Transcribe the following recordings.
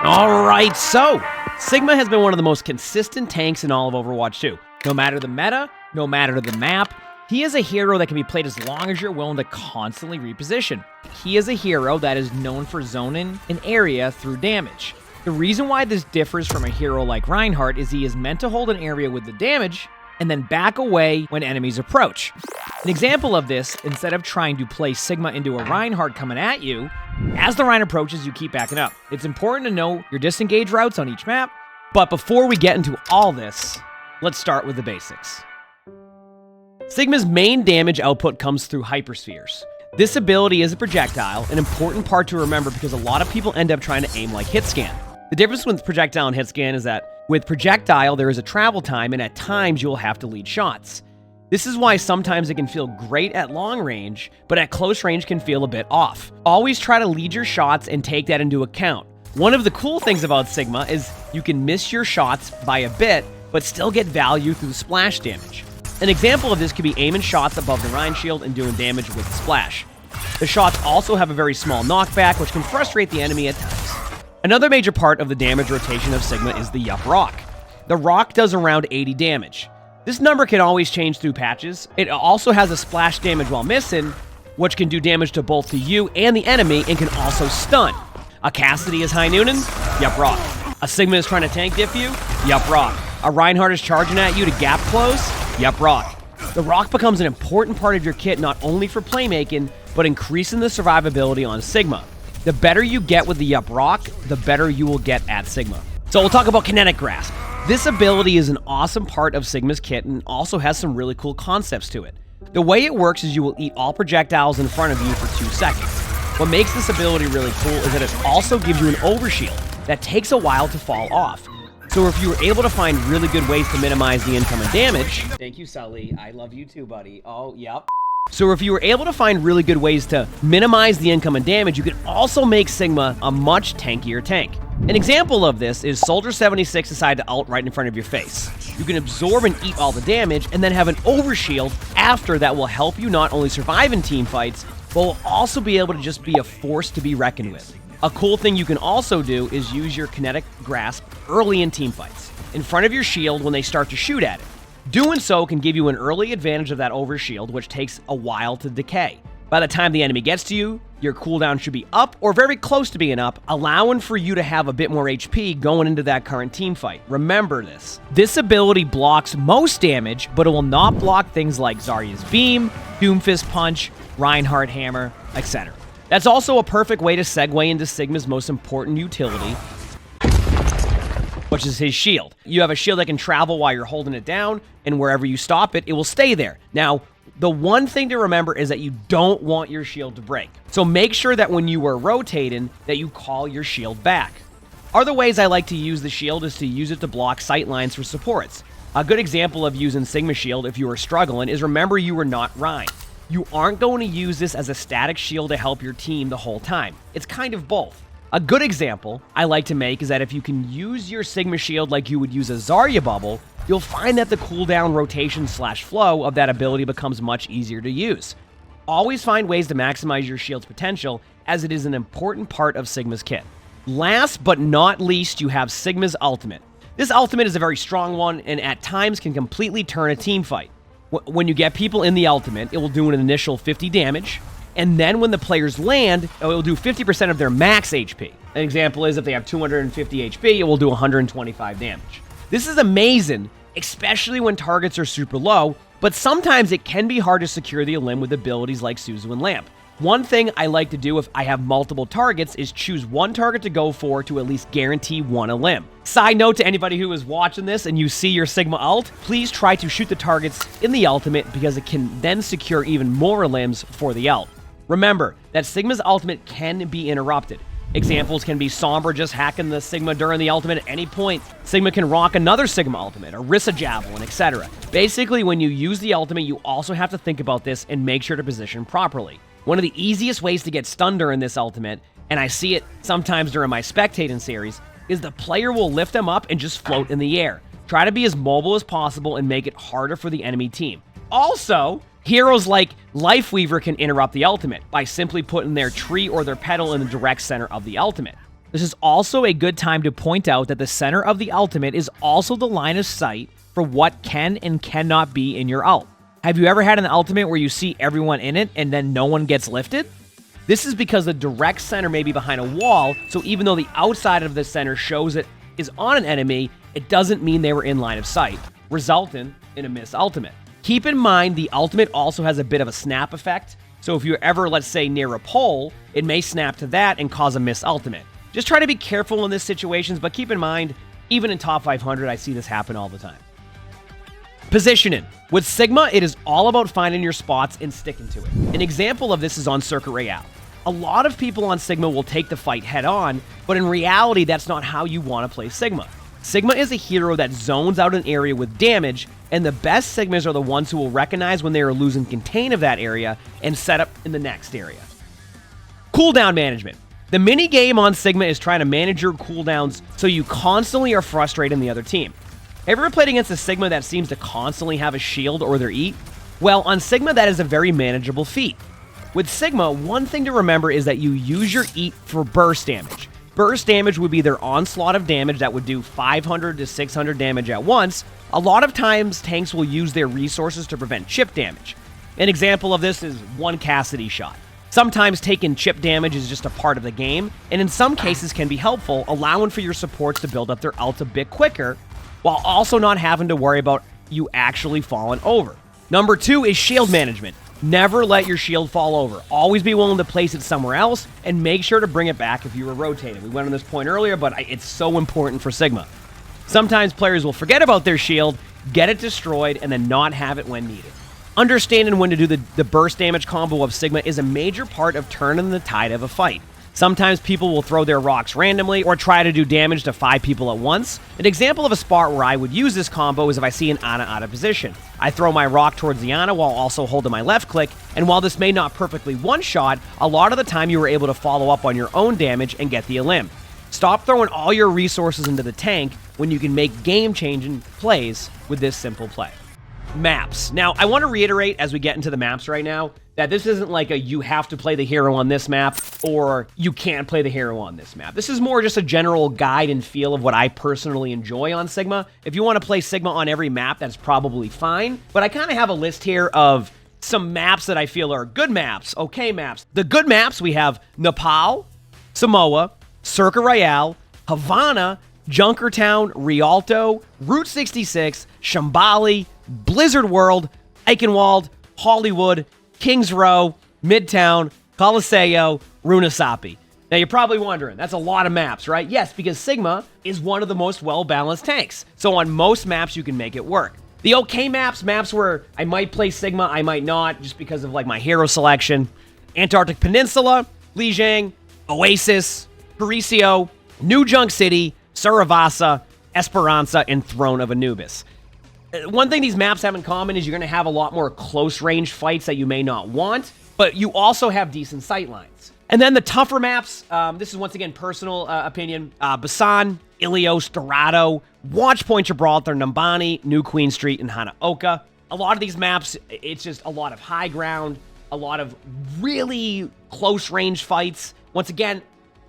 Alright, so Sigma has been one of the most consistent tanks in all of Overwatch 2. No matter the meta, no matter the map, he is a hero that can be played as long as you're willing to constantly reposition. He is a hero that is known for zoning an area through damage. The reason why this differs from a hero like Reinhardt is he is meant to hold an area with the damage and then back away when enemies approach. An example of this, instead of trying to play Sigma into a Reinhardt coming at you, as the Rein approaches, you keep backing up. It's important to know your disengage routes on each map, but before we get into all this, let's start with the basics. Sigma's main damage output comes through hyperspheres. This ability is a projectile, an important part to remember because a lot of people end up trying to aim like hitscan. The difference with projectile and hitscan is that with projectile, there is a travel time, and at times you will have to lead shots. This is why sometimes it can feel great at long range, but at close range can feel a bit off. Always try to lead your shots and take that into account. One of the cool things about Sigma is you can miss your shots by a bit, but still get value through splash damage. An example of this could be aiming shots above the Rein shield and doing damage with the splash. The shots also have a very small knockback, which can frustrate the enemy at times. Another major part of the damage rotation of Sigma is the Yup Rock. The Rock does around 80 damage. This number can always change through patches. It also has a splash damage while missing, which can do damage to both to you and the enemy and can also stun. A Cassidy is High Noonan? Yup Rock. A Sigma is trying to tank diff you? Yup Rock. A Reinhardt is charging at you to gap close? Yup Rock. The Rock becomes an important part of your kit not only for playmaking, but increasing the survivability on Sigma. The better you get with the Yup Rock, the better you will get at Sigma. So we'll talk about Kinetic Grasp. This ability is an awesome part of Sigma's kit and also has some really cool concepts to it. The way it works is you will eat all projectiles in front of you for 2 seconds. What makes this ability really cool is that it also gives you an overshield that takes a while to fall off. So if you were able to find really good ways to minimize the incoming damage... Thank you, Sully. I love you too, buddy. Oh, yep. So if you were able to find really good ways to minimize the incoming damage, you can also make Sigma a much tankier tank. An example of this is Soldier 76 decide to ult right in front of your face. You can absorb and eat all the damage and then have an overshield after that will help you not only survive in team fights, but will also be able to just be a force to be reckoned with. A cool thing you can also do is use your Kinetic Grasp early in team fights, in front of your shield when they start to shoot at it. Doing so can give you an early advantage of that overshield, which takes a while to decay. By the time the enemy gets to you, your cooldown should be up or very close to being up, allowing for you to have a bit more HP going into that current team fight. Remember this. This ability blocks most damage, but it will not block things like Zarya's Beam, Doomfist Punch, Reinhardt Hammer, etc. That's also a perfect way to segue into Sigma's most important utility, which is his shield. You have a shield that can travel while you're holding it down, and wherever you stop it, it will stay there. Now, the one thing to remember is that you don't want your shield to break. So make sure that when you are rotating, that you call your shield back. Other ways I like to use the shield is to use it to block sight lines for supports. A good example of using Sigma shield if you are struggling is remember you are not Rein. You aren't going to use this as a static shield to help your team the whole time. It's kind of both. A good example I like to make is that if you can use your Sigma shield like you would use a Zarya bubble, you'll find that the cooldown rotation / flow of that ability becomes much easier to use. Always find ways to maximize your shield's potential as it is an important part of Sigma's kit. Last but not least, you have Sigma's ultimate. This ultimate is a very strong one and at times can completely turn a team fight. When you get people in the ultimate, it will do an initial 50 damage, and then when the players land, it will do 50% of their max HP. An example is if they have 250 HP, it will do 125 damage. This is amazing, especially when targets are super low, but sometimes it can be hard to secure the elim with abilities like Suzu and Lamp. One thing I like to do if I have multiple targets is choose one target to go for to at least guarantee one elim. Side note to anybody who is watching this and you see your Sigma ult, please try to shoot the targets in the ultimate because it can then secure even more elims for the ult. Remember that Sigma's ultimate can be interrupted. Examples can be Sombra just hacking the Sigma during the ultimate at any point. Sigma can rock another Sigma ultimate, or Rissa Javelin, etc. Basically, when you use the ultimate, you also have to think about this and make sure to position properly. One of the easiest ways to get stunned during this ultimate, and I see it sometimes during my spectating series, is the player will lift them up and just float in the air. Try to be as mobile as possible and make it harder for the enemy team. Also, heroes like Lifeweaver can interrupt the ultimate by simply putting their tree or their petal in the direct center of the ultimate. This is also a good time to point out that the center of the ultimate is also the line of sight for what can and cannot be in your ult. Have you ever had an ultimate where you see everyone in it and then no one gets lifted? This is because the direct center may be behind a wall, so even though the outside of the center shows it is on an enemy, it doesn't mean they were in line of sight, resulting in a missed ultimate. Keep in mind the ultimate also has a bit of a snap effect, so if you're ever, let's say, near a pole, it may snap to that and cause a missed ultimate. Just try to be careful in these situations, but keep in mind, even in top 500, I see this happen all the time. Positioning. With Sigma, it is all about finding your spots and sticking to it. An example of this is on Circuit Royale. A lot of people on Sigma will take the fight head on, but in reality, that's not how you want to play Sigma. Sigma is a hero that zones out an area with damage, and the best Sigmas are the ones who will recognize when they are losing contain of that area and set up in the next area. Cooldown management. The mini game on Sigma is trying to manage your cooldowns so you constantly are frustrating the other team. Have you ever played against a Sigma that seems to constantly have a shield or their eat? Well, on Sigma, that is a very manageable feat. With Sigma, one thing to remember is that you use your eat for burst damage. Burst damage would be their onslaught of damage that would do 500 to 600 damage at once. A lot of times, tanks will use their resources to prevent chip damage. An example of this is one Cassidy shot. Sometimes taking chip damage is just a part of the game, and in some cases can be helpful, allowing for your supports to build up their ult a bit quicker, while also not having to worry about you actually falling over. Number 2 is shield management. Never let your shield fall over. Always be willing to place it somewhere else, and make sure to bring it back if you were rotating. We went on this point earlier, but it's so important for Sigma. Sometimes players will forget about their shield, get it destroyed, and then not have it when needed. Understanding when to do the burst damage combo of Sigma is a major part of turning the tide of a fight. Sometimes people will throw their rocks randomly or try to do damage to 5 people at once. An example of a spot where I would use this combo is if I see an Ana out of position. I throw my rock towards the Ana while also holding my left click, and while this may not perfectly one-shot, a lot of the time you were able to follow up on your own damage and get the elim. Stop throwing all your resources into the tank when you can make game-changing plays with this simple play. Maps. Now, I want to reiterate as we get into the maps right now that this isn't like a you have to play the hero on this map or you can't play the hero on this map. This is more just a general guide and feel of what I personally enjoy on Sigma. If you want to play Sigma on every map, that's probably fine. But I kind of have a list here of some maps that I feel are good maps, okay maps. The good maps, we have Nepal, Samoa, Circuit Royale, Havana, Junkertown, Rialto, Route 66, Shambali, Blizzard World, Eichenwald, Hollywood, Kings Row, Midtown, Coliseo, Runasapi. Now you're probably wondering, that's a lot of maps, right? Yes, because Sigma is one of the most well-balanced tanks. So on most maps, you can make it work. The okay maps, maps where I might play Sigma, I might not, just because of like my hero selection. Antarctic Peninsula, Lijiang, Oasis, Parisio, New Junk City, Saravasa, Esperanza, and Throne of Anubis. One thing these maps have in common is you're going to have a lot more close-range fights that you may not want, but you also have decent sight lines. And then the tougher maps, this is once again personal opinion, Basan, Ilios, Dorado, Watchpoint Gibraltar, Numbani, New Queen Street, and Hanaoka. A lot of these maps, it's just a lot of high ground, a lot of really close-range fights. Once again,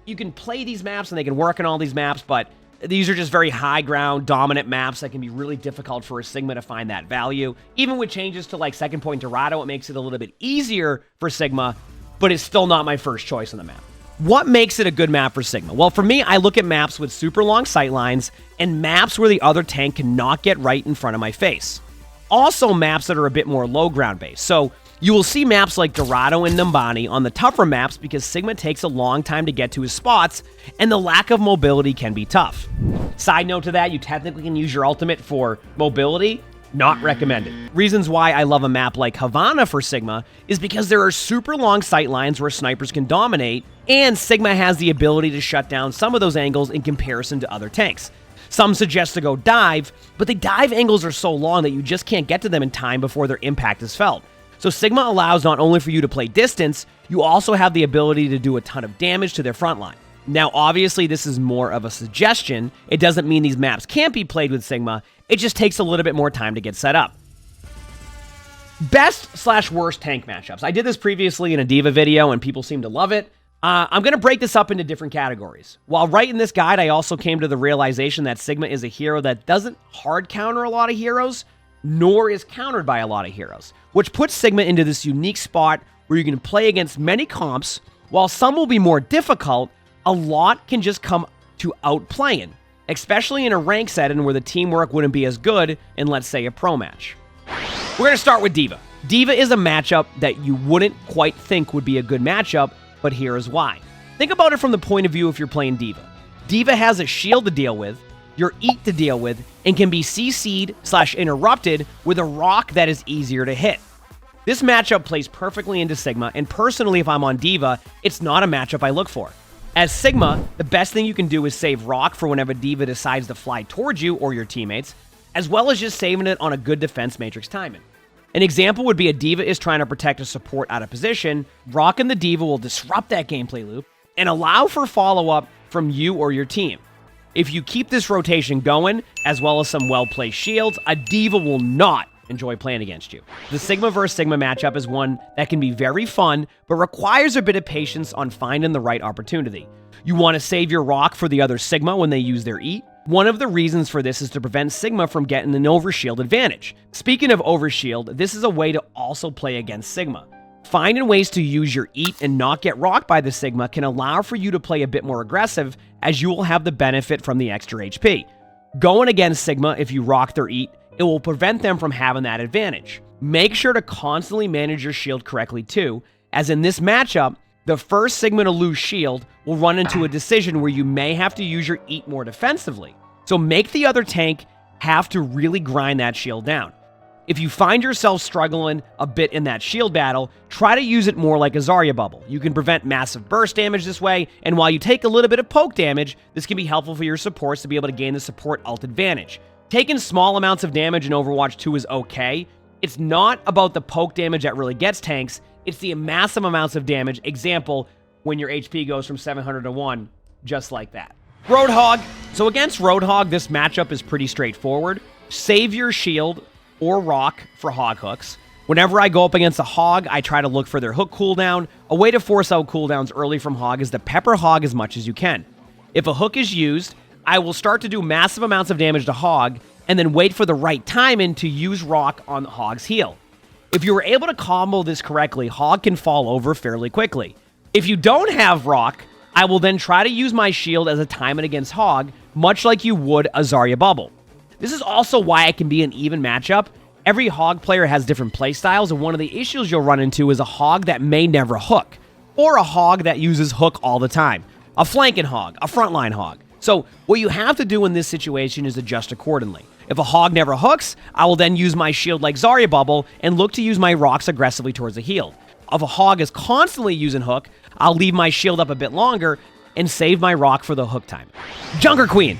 you can play these maps and they can work on all these maps, but these are just very high ground, dominant maps that can be really difficult for a Sigma to find that value. Even with changes to like Second Point Dorado, it makes it a little bit easier for Sigma, but it's still not my first choice on the map. What makes it a good map for Sigma? Well, for me, I look at maps with super long sight lines and maps where the other tank cannot get right in front of my face. Also, maps that are a bit more low ground based. So you will see maps like Dorado and Numbani on the tougher maps because Sigma takes a long time to get to his spots, and the lack of mobility can be tough. Side note to that, you technically can use your ultimate for mobility. Not recommended. Reasons why I love a map like Havana for Sigma is because there are super long sight lines where snipers can dominate, and Sigma has the ability to shut down some of those angles in comparison to other tanks. Some suggest to go dive, but the dive angles are so long that you just can't get to them in time before their impact is felt. So Sigma allows not only for you to play distance, you also have the ability to do a ton of damage to their front line. Now, obviously, this is more of a suggestion. It doesn't mean these maps can't be played with Sigma. It just takes a little bit more time to get set up. Best/worst tank matchups. I did this previously in a Diva video, and people seem to love it. I'm going to break this up into different categories. While writing this guide, I also came to the realization that Sigma is a hero that doesn't hard counter a lot of heroes, nor is countered by a lot of heroes, which puts Sigma into this unique spot where you can play against many comps. While some will be more difficult, a lot can just come to outplaying, especially in a rank setting where the teamwork wouldn't be as good in, let's say, a pro match. We're going to start with D.Va. D.Va is a matchup that you wouldn't quite think would be a good matchup, but here is why. Think about it from the point of view if you're playing D.Va. D.Va has a shield to deal with, your EAT to deal with, and can be CC'd/interrupted with a rock that is easier to hit. This matchup plays perfectly into Sigma, and personally, if I'm on D.Va, it's not a matchup I look for. As Sigma, the best thing you can do is save rock for whenever D.Va decides to fly towards you or your teammates, as well as just saving it on a good defense matrix timing. An example would be a D.Va is trying to protect a support out of position. Rock and the D.Va will disrupt that gameplay loop and allow for follow-up from you or your team. If you keep this rotation going, as well as some well-placed shields, a D.Va will not enjoy playing against you. The Sigma vs. Sigma matchup is one that can be very fun, but requires a bit of patience on finding the right opportunity. You want to save your rock for the other Sigma when they use their EAT. One of the reasons for this is to prevent Sigma from getting an overshield advantage. Speaking of overshield, this is a way to also play against Sigma. Finding ways to use your EAT and not get rocked by the Sigma can allow for you to play a bit more aggressive, as you will have the benefit from the extra HP. Going against Sigma, if you rock their EAT, it will prevent them from having that advantage. Make sure to constantly manage your shield correctly too, as in this matchup, the first Sigma to lose shield will run into a decision where you may have to use your EAT more defensively. So make the other tank have to really grind that shield down. If you find yourself struggling a bit in that shield battle, try to use it more like a Zarya bubble. You can prevent massive burst damage this way, and while you take a little bit of poke damage, this can be helpful for your supports to be able to gain the support ult advantage. Taking small amounts of damage in Overwatch 2 is okay. It's not about the poke damage that really gets tanks, it's the massive amounts of damage. Example, when your HP goes from 700 to 1, just like that. Roadhog. So against Roadhog, this matchup is pretty straightforward. Save your shield or rock for hog hooks. Whenever I go up against a hog, I try to look for their hook cooldown. A way to force out cooldowns early from hog is to pepper hog as much as you can. If a hook is used, I will start to do massive amounts of damage to hog, and then wait for the right timing to use rock on hog's heal. If you were able to combo this correctly, hog can fall over fairly quickly. If you don't have rock, I will then try to use my shield as a timing against hog, much like you would a Zarya bubble. This is also why it can be an even matchup. Every hog player has different playstyles, and one of the issues you'll run into is a hog that may never hook, or a hog that uses hook all the time, a flanking hog, a frontline hog. So what you have to do in this situation is adjust accordingly. If a hog never hooks, I will then use my shield like Zarya bubble and look to use my rocks aggressively towards the heal. If a hog is constantly using hook, I'll leave my shield up a bit longer and save my rock for the hook time. Junker Queen.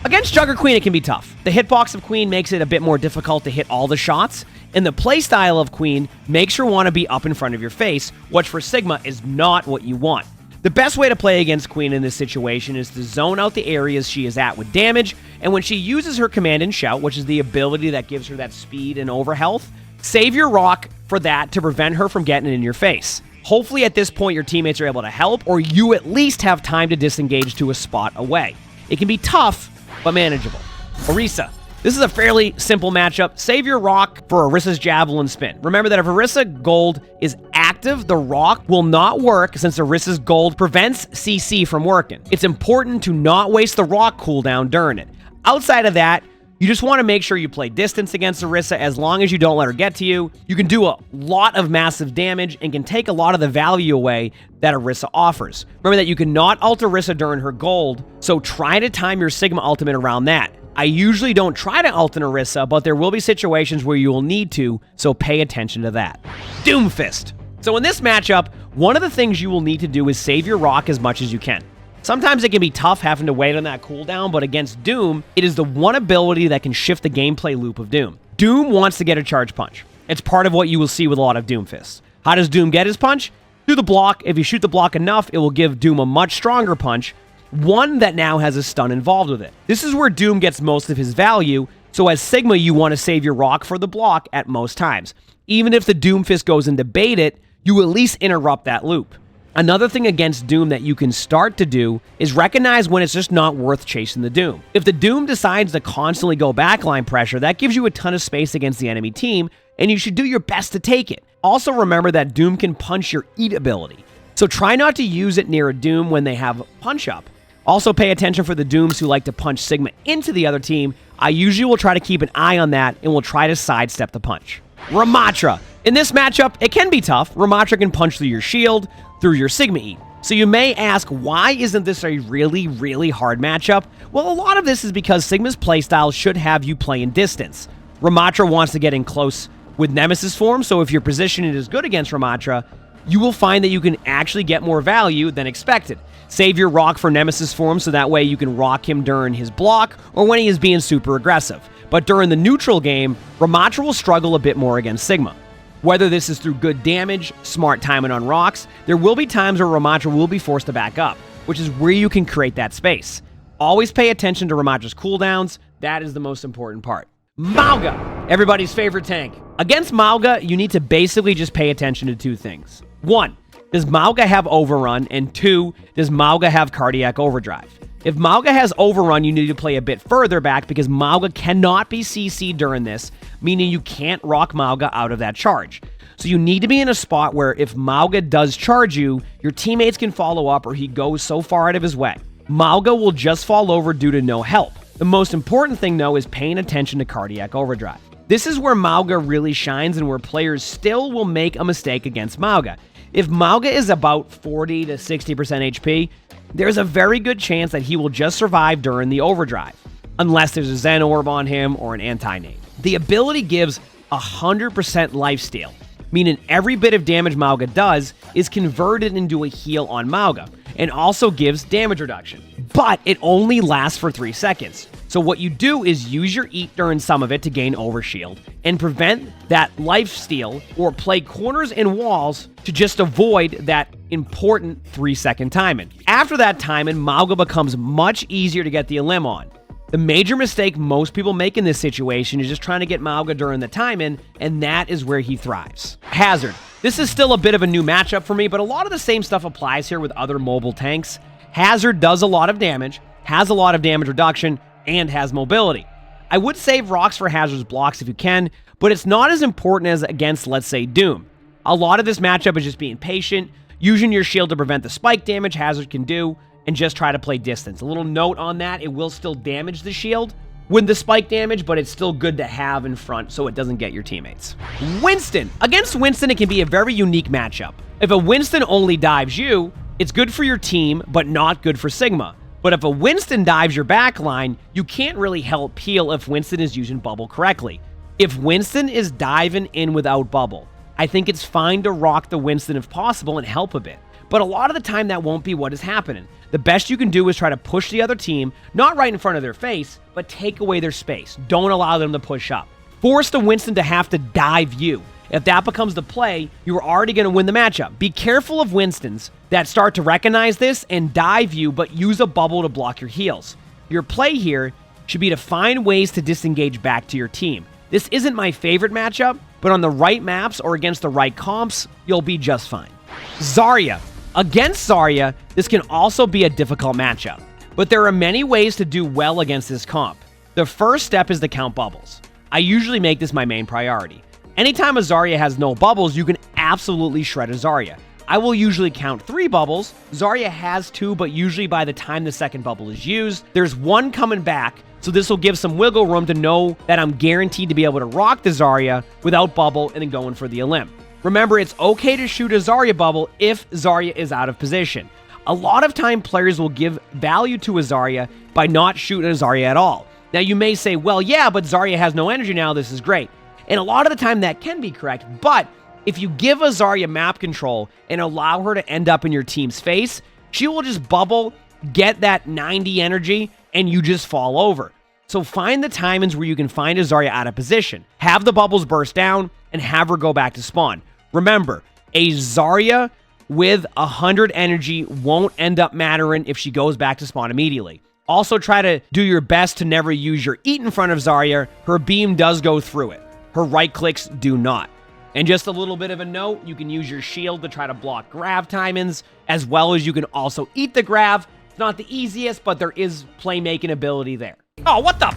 Against Junker Queen, it can be tough. The hitbox of Queen makes it a bit more difficult to hit all the shots, and the playstyle of Queen makes her want to be up in front of your face, which for Sigma is not what you want. The best way to play against Queen in this situation is to zone out the areas she is at with damage, and when she uses her command and shout, which is the ability that gives her that speed and overhealth, save your rock for that to prevent her from getting in your face. Hopefully at this point your teammates are able to help, or you at least have time to disengage to a spot away. It can be tough, but manageable. Orisa. This is a fairly simple matchup. Save your rock for Orisa's Javelin Spin. Remember that if Orisa Gold is active, the rock will not work since Orisa's Gold prevents CC from working. It's important to not waste the rock cooldown during it. Outside of that, you just want to make sure you play distance against Orisa as long as you don't let her get to you. You can do a lot of massive damage and can take a lot of the value away that Orisa offers. Remember that you cannot ult Orisa during her gold, so try to time your Sigma ultimate around that. I usually don't try to ult an Orisa, but there will be situations where you will need to, so pay attention to that. Doomfist. So in this matchup, one of the things you will need to do is save your rock as much as you can. Sometimes it can be tough having to wait on that cooldown, but against Doom, it is the one ability that can shift the gameplay loop of Doom. Doom wants to get a charge punch. It's part of what you will see with a lot of Doomfists. How does Doom get his punch? Through the block. If you shoot the block enough, it will give Doom a much stronger punch, one that now has a stun involved with it. This is where Doom gets most of his value, so as Sigma, you want to save your rock for the block at most times. Even if the Doomfist goes into bait it, you at least interrupt that loop. Another thing against Doom that you can start to do is recognize when it's just not worth chasing the Doom. If the Doom decides to constantly go backline pressure, that gives you a ton of space against the enemy team, and you should do your best to take it. Also remember that Doom can punch your eat ability, so try not to use it near a Doom when they have punch up. Also pay attention for the Dooms who like to punch Sigma into the other team. I usually will try to keep an eye on that and will try to sidestep the punch. Ramattra. In this matchup, it can be tough. Ramattra can punch through your shield, through your Sigma eat. So you may ask, why isn't this a really, really hard matchup? Well, a lot of this is because Sigma's playstyle should have you play in distance. Ramattra wants to get in close with Nemesis form, so if your positioning is good against Ramattra, you will find that you can actually get more value than expected. Save your rock for Nemesis form so that way you can rock him during his block or when he is being super aggressive. But during the neutral game, Ramattra will struggle a bit more against Sigma. Whether this is through good damage, smart timing on rocks, there will be times where Ramattra will be forced to back up, which is where you can create that space. Always pay attention to Ramatra's cooldowns. That is the most important part. Mauga, everybody's favorite tank. Against Mauga, you need to basically just pay attention to two things. 1, does Mauga have Overrun? And 2, does Mauga have Cardiac Overdrive? If Mauga has Overrun, you need to play a bit further back because Mauga cannot be CC'd during this, meaning you can't rock Mauga out of that charge. So you need to be in a spot where if Mauga does charge you, your teammates can follow up or he goes so far out of his way. Mauga will just fall over due to no help. The most important thing, though, is paying attention to Cardiac Overdrive. This is where Mauga really shines and where players still will make a mistake against Mauga. If Mauga is about 40 to 60% HP, there's a very good chance that he will just survive during the overdrive, unless there's a Zen Orb on him or an anti-nade. The ability gives 100% lifesteal, meaning every bit of damage Mauga does is converted into a heal on Mauga, and also gives damage reduction. But it only lasts for 3 seconds. So what you do is use your eat during some of it to gain overshield and prevent that lifesteal or play corners and walls to just avoid that important 3-second timing. After that timing, Mauga becomes much easier to get the elim on. The major mistake most people make in this situation is just trying to get Mauga during the timing, and that is where he thrives. Hazard. This is still a bit of a new matchup for me, but a lot of the same stuff applies here with other mobile tanks. Hazard does a lot of damage, has a lot of damage reduction, and has mobility. I would save rocks for Hazard's blocks if you can, but it's not as important as against, let's say, Doom. A lot of this matchup is just being patient, using your shield to prevent the spike damage Hazard can do, and just try to play distance. A little note on that, it will still damage the shield with the spike damage, but it's still good to have in front so it doesn't get your teammates. Winston. Against Winston, it can be a very unique matchup. If a Winston only dives you, it's good for your team, but not good for Sigma. But if a Winston dives your backline, you can't really help peel if Winston is using bubble correctly. If Winston is diving in without bubble, I think it's fine to rock the Winston if possible and help a bit. But a lot of the time that won't be what is happening. The best you can do is try to push the other team, not right in front of their face, but take away their space. Don't allow them to push up. Force the Winston to have to dive you. If that becomes the play, you're already going to win the matchup. Be careful of Winstons that start to recognize this and dive you, but use a bubble to block your heals. Your play here should be to find ways to disengage back to your team. This isn't my favorite matchup, but on the right maps or against the right comps, you'll be just fine. Zarya. Against Zarya, this can also be a difficult matchup, but there are many ways to do well against this comp. The first step is to count bubbles. I usually make this my main priority. Anytime a Zarya has no bubbles, you can absolutely shred a Zarya. I will usually count 3 bubbles. Zarya has 2, but usually by the time the second bubble is used, there's 1 coming back, so this will give some wiggle room to know that I'm guaranteed to be able to rock the Zarya without bubble and then going for the elim. Remember, it's okay to shoot a Zarya bubble if Zarya is out of position. A lot of time players will give value to a Zarya by not shooting a Zarya at all. Now you may say, well, yeah, but Zarya has no energy now, this is great. And a lot of the time that can be correct, but if you give a Zarya map control and allow her to end up in your team's face, she will just bubble, get that 90 energy, and you just fall over. So find the timings where you can find a Zarya out of position, have the bubbles burst down, and have her go back to spawn. Remember, a Zarya with 100 energy won't end up mattering if she goes back to spawn immediately. Also try to do your best to never use your eat in front of Zarya. Her beam does go through it. Her right clicks do not. And just a little bit of a note, you can use your shield to try to block grav time-ins, as well as you can also eat the grav. It's not the easiest, but there is playmaking ability there. Oh, what the?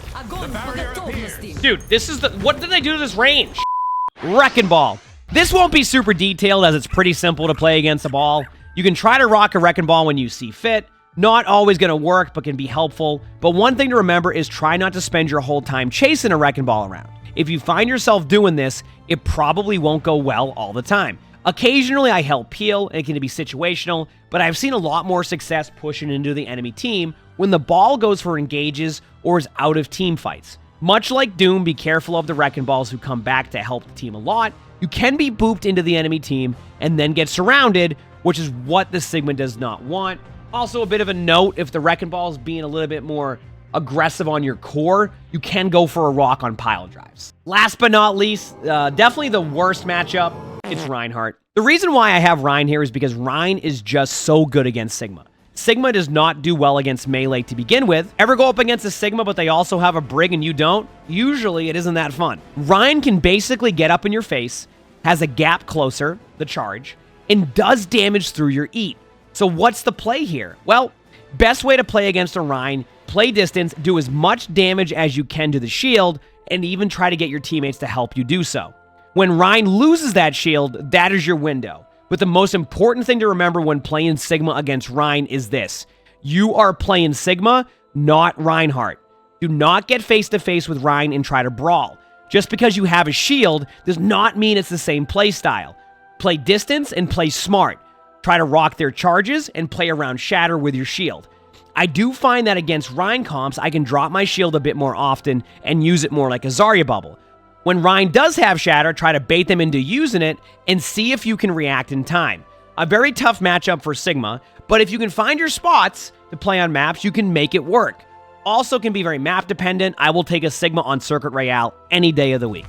Dude, this is the... What did I do to this range? Wrecking Ball. This won't be super detailed as it's pretty simple to play against the ball. You can try to rock a Wrecking Ball when you see fit. Not always going to work, but can be helpful. But one thing to remember is try not to spend your whole time chasing a Wrecking Ball around. If you find yourself doing this, it probably won't go well all the time. Occasionally, I help peel, and it can be situational, but I've seen a lot more success pushing into the enemy team when the ball goes for engages or is out of team fights. Much like Doom, be careful of the Wrecking Balls who come back to help the team a lot. You can be booped into the enemy team and then get surrounded, which is what the Sigma does not want. Also, a bit of a note, if the Wrecking Ball is being a little bit more aggressive on your core, you can go for a rock on pile drives. Last but not least, definitely the worst matchup, it's Reinhardt. The reason why I have Rein here is because Rein is just so good against Sigma. Sigma does not do well against melee to begin with. Ever go up against a Sigma, but they also have a Brig and you don't? Usually, it isn't that fun. Rein can basically get up in your face, has a gap closer, the charge, and does damage through your eat. So what's the play here? Well, best way to play against a Rein, play distance, do as much damage as you can to the shield, and even try to get your teammates to help you do so. When Rein loses that shield, that is your window. But the most important thing to remember when playing Sigma against Rein is this. You are playing Sigma, not Reinhardt. Do not get face-to-face with Rein and try to brawl. Just because you have a shield does not mean it's the same play style. Play distance and play smart. Try to rock their charges and play around shatter with your shield. I do find that against Rein comps, I can drop my shield a bit more often and use it more like a Zarya bubble. When Rein does have shatter, try to bait them into using it and see if you can react in time. A very tough matchup for Sigma, but if you can find your spots to play on maps, you can make it work. Also can be very map dependent. I will take a Sigma on Circuit Royale any day of the week.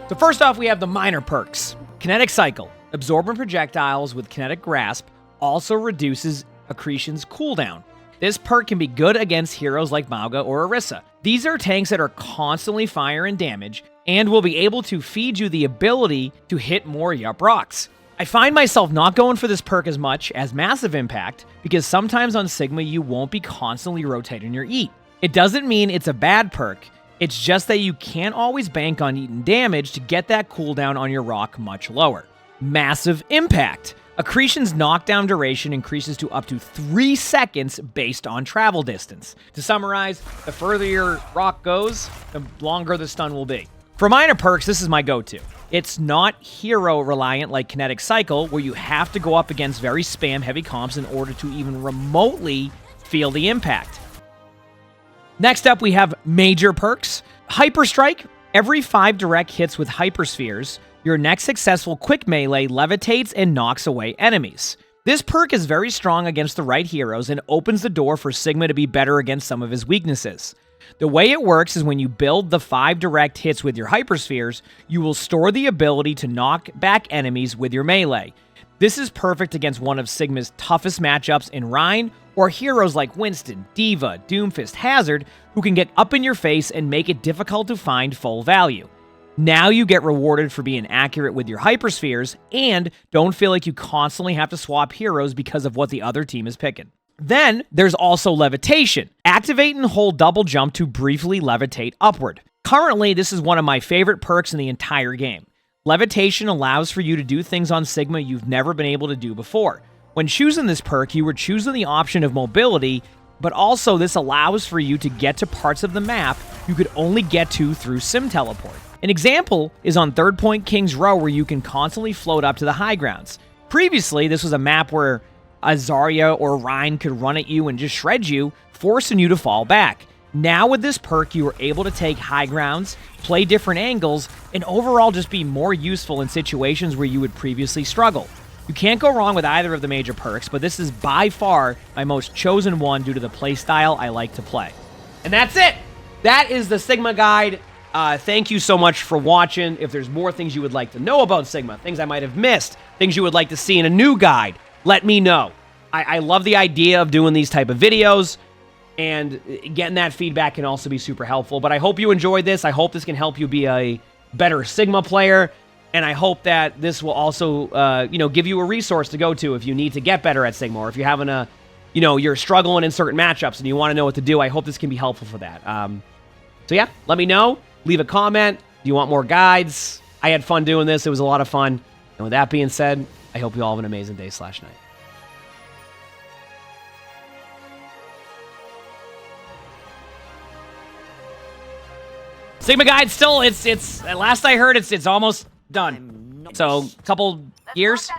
So first off, we have the minor perks. Kinetic Cycle. Absorbing projectiles with Kinetic Grasp also reduces Accretion's cooldown. This perk can be good against heroes like Mauga or Orisa. These are tanks that are constantly firing damage and will be able to feed you the ability to hit more Yup rocks. I find myself not going for this perk as much as Massive Impact because sometimes on Sigma you won't be constantly rotating your eat. It doesn't mean it's a bad perk, it's just that you can't always bank on eating damage to get that cooldown on your rock much lower. Massive Impact. Accretion's knockdown duration increases to up to 3 seconds based on travel distance. To summarize, the further your rock goes, the longer the stun will be. For minor perks, this is my go-to. It's not hero-reliant like Kinetic Cycle, where you have to go up against very spam-heavy comps in order to even remotely feel the impact. Next up, we have major perks. Hyper Strike. Every 5 direct hits with Hyperspheres, your next successful quick melee levitates and knocks away enemies. This perk is very strong against the right heroes and opens the door for Sigma to be better against some of his weaknesses. The way it works is when you build the 5 direct hits with your Hyperspheres, you will store the ability to knock back enemies with your melee. This is perfect against one of Sigma's toughest matchups in Rein, or heroes like Winston, D.Va, Doomfist, Hazard, who can get up in your face and make it difficult to find full value. Now you get rewarded for being accurate with your Hyperspheres, and don't feel like you constantly have to swap heroes because of what the other team is picking. Then, there's also Levitation. Activate and hold double jump to briefly levitate upward. Currently, this is one of my favorite perks in the entire game. Levitation allows for you to do things on Sigma you've never been able to do before. When choosing this perk, you were choosing the option of mobility, but also this allows for you to get to parts of the map you could only get to through Sim Teleport. An example is on Third Point King's Row, where you can constantly float up to the high grounds. Previously, this was a map where a Zarya or Rein could run at you and just shred you, forcing you to fall back. Now with this perk, you are able to take high grounds, play different angles, and overall just be more useful in situations where you would previously struggle. You can't go wrong with either of the major perks, but this is by far my most chosen one due to the playstyle I like to play. And that's it! That is the Sigma guide. Thank you so much for watching. If there's more things you would like to know about Sigma, things I might have missed, things you would like to see in a new guide, let me know. I love the idea of doing these type of videos. And getting that feedback can also be super helpful. But I hope you enjoyed this. I hope this can help you be a better Sigma player. And I hope that this will also, give you a resource to go to if you need to get better at Sigma, or if you're having you're struggling in certain matchups and you want to know what to do. I hope this can be helpful for that. So yeah, let me know. Leave a comment. Do you want more guides? I had fun doing this. It was a lot of fun. And with that being said, I hope you all have an amazing day/night. Sigma guide still, it's last I heard, it's almost done. So, couple years.